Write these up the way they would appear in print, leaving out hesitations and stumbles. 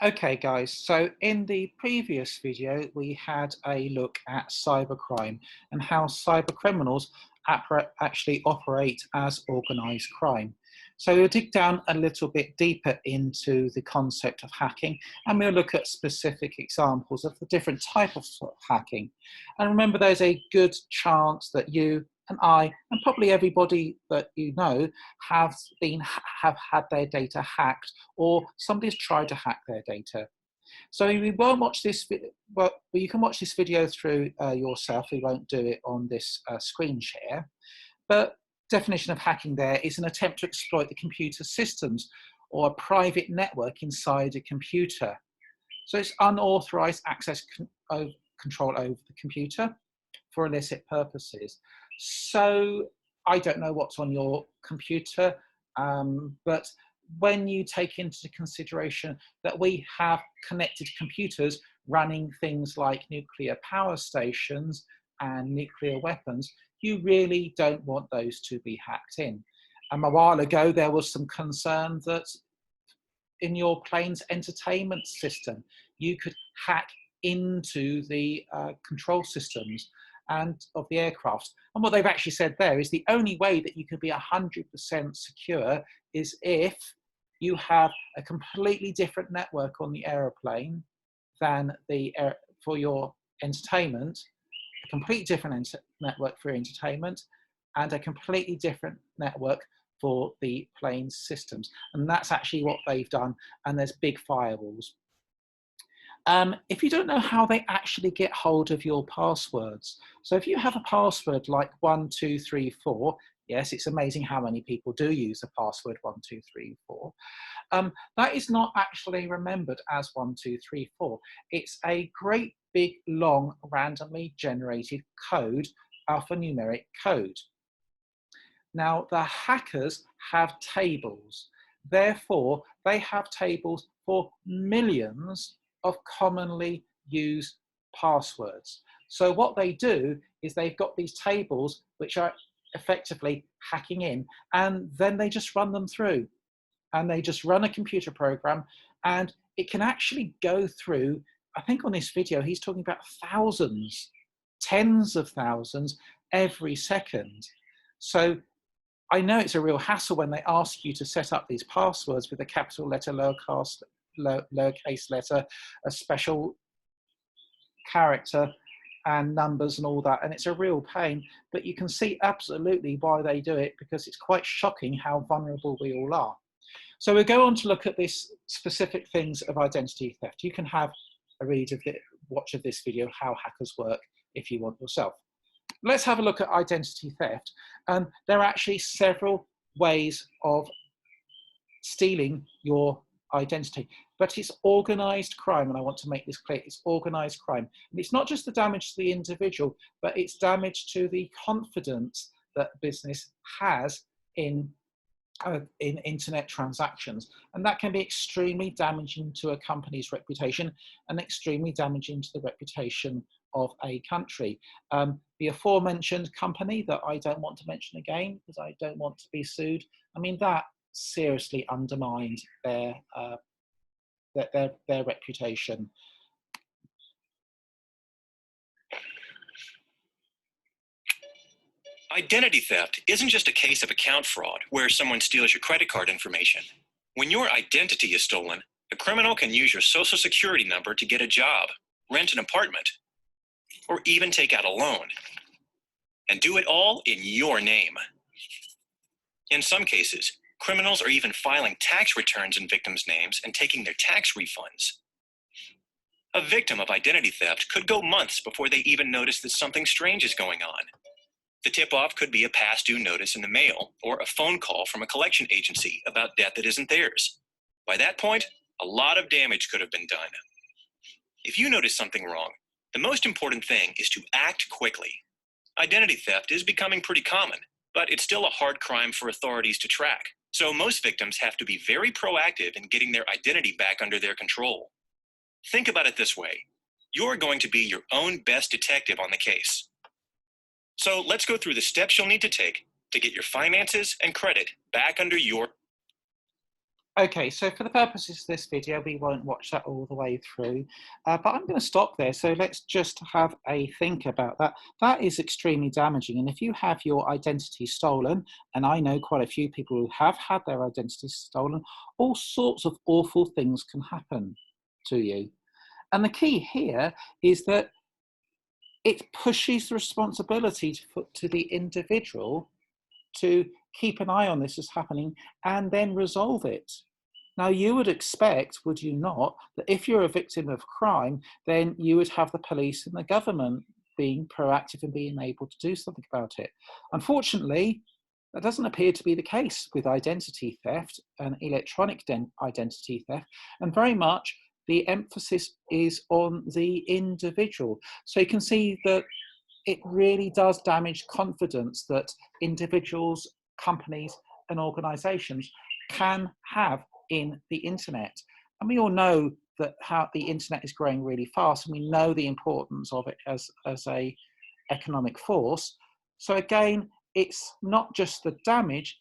Okay, guys, so in the previous video, we had a look at cybercrime and how cyber criminals actually operate as organized crime. So we'll dig down a little bit deeper into the concept of hacking, and we'll look at specific examples of the different types of hacking. And remember, there's a good chance that you and I, and probably everybody that you know, have had their data hacked, or somebody's tried to hack their data. So we won't watch this. Well, you can watch this video through yourself. We won't do it on this screen share. But definition of hacking there is an attempt to exploit the computer systems or a private network inside a computer. So it's unauthorized access control over the computer for illicit purposes. So I don't know what's on your computer, but when you take into consideration that we have connected computers running things like nuclear power stations and nuclear weapons, you really don't want those to be hacked in. A while ago, there was some concern that in your plane's entertainment system, you could hack into the control systems and of the aircraft. And what they've actually said there is the only way that you can be 100% secure is if you have a completely different network on the aeroplane than for your entertainment, a completely different network for entertainment, and a completely different network for the plane's systems. And that's actually what they've done, and there's big firewalls. If you don't know how they actually get hold of your passwords, so if you have a password like 1234, yes, it's amazing how many people do use the password 1234. That is not actually remembered as 1234. It's a great big long randomly generated code, alphanumeric code. Now, the hackers have tables. Therefore, they have tables for millions of commonly used passwords. So what they do is they've got these tables which are effectively hacking in, and then they just run them through. And they just run a computer program, and it can actually go through, I think on this video, he's talking about thousands, tens of thousands every second. So I know it's a real hassle when they ask you to set up these passwords with a capital letter, lowercase letter, a special character and numbers and all that, and it's a real pain, but you can see absolutely why they do it, because it's quite shocking how vulnerable we all are. So we'll go on to look at this specific things of identity theft. You can have a watch of this video, how hackers work, if you want yourself. Let's have a look at identity theft. There are actually several ways of stealing your identity, but it's organized crime, and I want to make this clear, it's organized crime. And it's not just the damage to the individual, but it's damage to the confidence that business has in internet transactions, and that can be extremely damaging to a company's reputation and extremely damaging to the reputation of a country. The aforementioned company that I don't want to mention again because I don't want to be sued, I mean, that seriously undermined their reputation. Identity theft isn't just a case of account fraud where someone steals your credit card information. When your identity is stolen, a criminal can use your social security number to get a job, rent an apartment, or even take out a loan. And do it all in your name. In some cases, criminals are even filing tax returns in victims' names and taking their tax refunds. A victim of identity theft could go months before they even notice that something strange is going on. The tip-off could be a past due notice in the mail or a phone call from a collection agency about debt that isn't theirs. By that point, a lot of damage could have been done. If you notice something wrong, the most important thing is to act quickly. Identity theft is becoming pretty common, but it's still a hard crime for authorities to track. So most victims have to be very proactive in getting their identity back under their control. Think about it this way. You're going to be your own best detective on the case. So let's go through the steps you'll need to take to get your finances and credit back under your Okay, so for the purposes of this video, we won't watch that all the way through, but I'm going to stop there. So let's just have a think about that. That is extremely damaging. And if you have your identity stolen, and I know quite a few people who have had their identity stolen, all sorts of awful things can happen to you. And the key here is that it pushes the responsibility to the individual to keep an eye on this as happening and then resolve it. Now, you would expect, would you not, that if you're a victim of crime, then you would have the police and the government being proactive and being able to do something about it. Unfortunately, that doesn't appear to be the case with identity theft and electronic identity theft, and very much the emphasis is on the individual. So you can see that it really does damage confidence that individuals, companies, and organizations can have in the internet. And we all know that how the internet is growing really fast, and we know the importance of it as a economic force. So again, it's not just the damage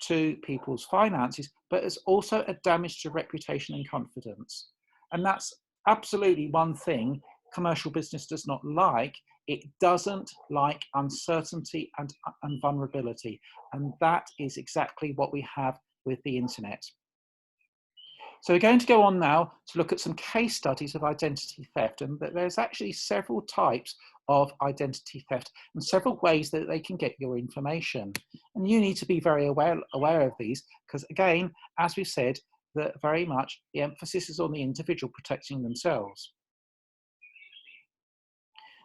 to people's finances, but it's also a damage to reputation and confidence. And that's absolutely one thing commercial business does not like. It doesn't like uncertainty and vulnerability. And that is exactly what we have with the internet. So we're going to go on now to look at some case studies of identity theft, and there's actually several types of identity theft and several ways that they can get your information. And you need to be very aware of these, because again, as we've said, that very much the emphasis is on the individual protecting themselves.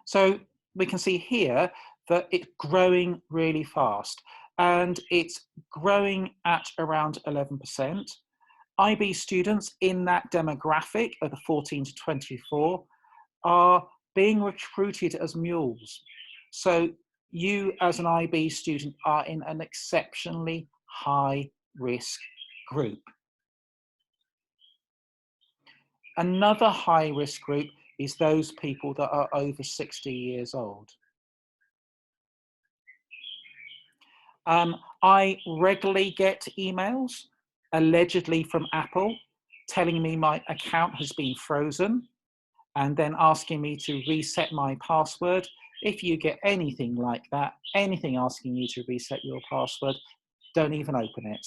So we can see here that it's growing really fast, and it's growing at around 11%. IB students in that demographic of the 14 to 24 are being recruited as mules. So you as an IB student are in an exceptionally high risk group. Another high risk group is those people that are over 60 years old. I regularly get emails, allegedly from Apple, telling me my account has been frozen and then asking me to reset my password. If you get anything like that, anything asking you to reset your password, don't even open it.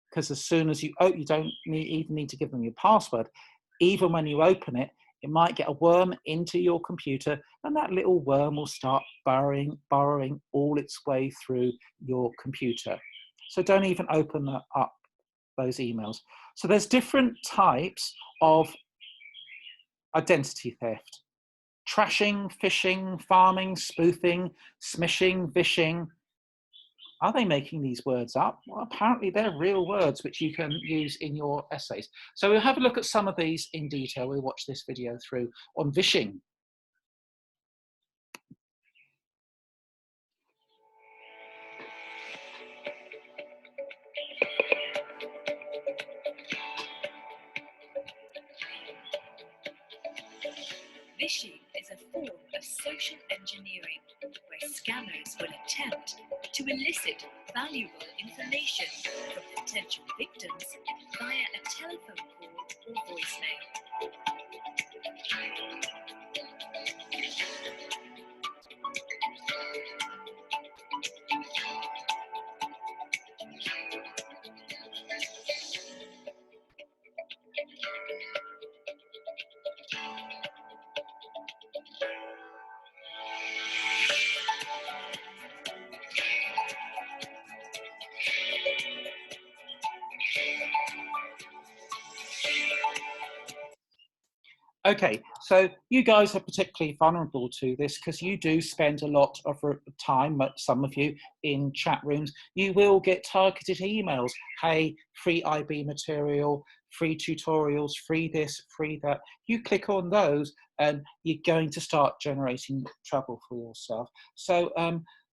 Because as soon as you don't even need to give them your password. Even when you open it, it might get a worm into your computer, and that little worm will start burrowing all its way through your computer. So don't even open up those emails. So there's different types of identity theft: trashing, phishing, farming, spoofing, smishing, vishing. Are they making these words up? Well, apparently they're real words which you can use in your essays. So we'll have a look at some of these in detail. We'll watch this video through on vishing. Vishing is a form of social engineering where scammers will attempt to elicit valuable information from potential victims via a telephone call or voicemail. Okay, so you guys are particularly vulnerable to this because you do spend a lot of time, some of you, in chat rooms. You will get targeted emails. Hey, free IB material, free tutorials, free this, free that. You click on those and you're going to start generating trouble for yourself. So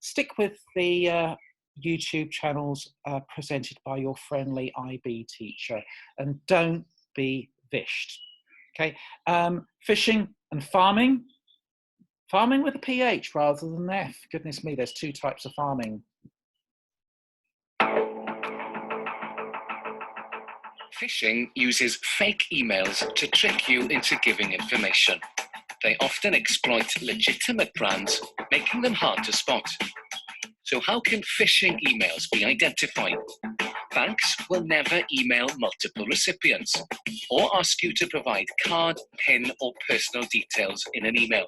stick with the YouTube channels presented by your friendly IB teacher, and don't be vished. Okay, fishing and farming. Farming with a PH rather than F. Goodness me, there's two types of farming. Phishing uses fake emails to trick you into giving information. They often exploit legitimate brands, making them hard to spot. So how can phishing emails be identified? Banks will never email multiple recipients or ask you to provide card, PIN, or personal details in an email.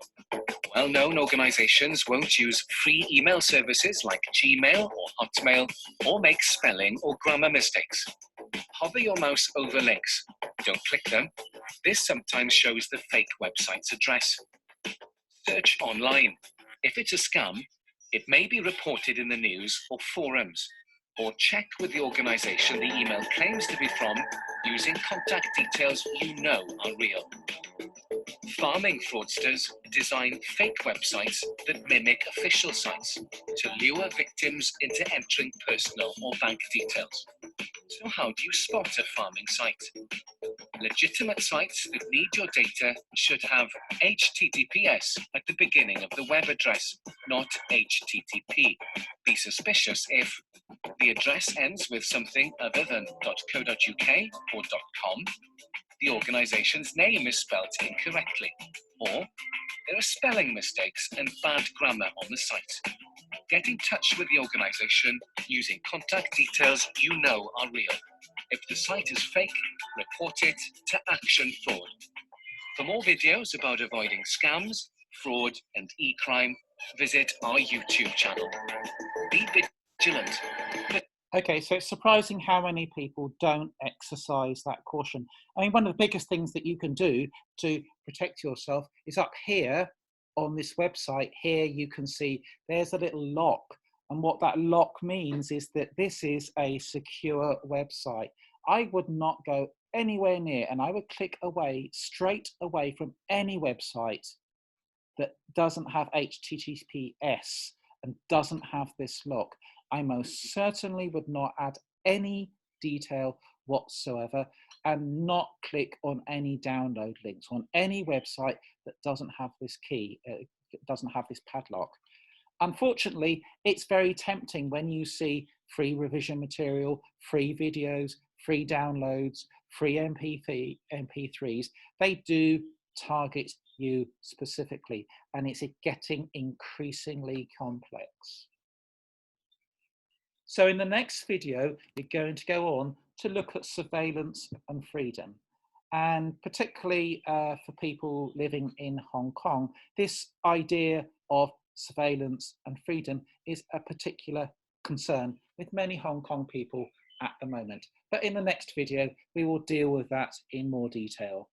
Well-known organizations won't use free email services like Gmail or Hotmail or make spelling or grammar mistakes. Hover your mouse over links. Don't click them. This sometimes shows the fake website's address. Search online. If it's a scam, it may be reported in the news or forums, or check with the organization the email claims to be from using contact details you know are real. Farming fraudsters design fake websites that mimic official sites to lure victims into entering personal or bank details. So how do you spot a farming site? Legitimate sites that need your data should have HTTPS at the beginning of the web address, not HTTP. Be suspicious if the address ends with something other than .co.uk or .com, the organization's name is spelled incorrectly, or there are spelling mistakes and bad grammar on the site. Get in touch with the organization using contact details you know are real. If the site is fake, report it to Action Fraud. For more videos about avoiding scams, fraud, and e-crime, visit our YouTube channel. Be vigilant. Okay, so it's surprising how many people don't exercise that caution. I mean, one of the biggest things that you can do to protect yourself is up here on this website. Here you can see there's a little lock. And what that lock means is that this is a secure website. I would not go anywhere near, and I would click away, straight away from any website that doesn't have HTTPS and doesn't have this lock. I most certainly would not add any detail whatsoever and not click on any download links on any website that doesn't have this key, doesn't have this padlock. Unfortunately, it's very tempting when you see free revision material, free videos, free downloads, free MP3s. They do target you specifically, and it's getting increasingly complex. So in the next video, we're going to go on to look at surveillance and freedom. And particularly for people living in Hong Kong, this idea of surveillance and freedom is a particular concern with many Hong Kong people at the moment. But in the next video, we will deal with that in more detail.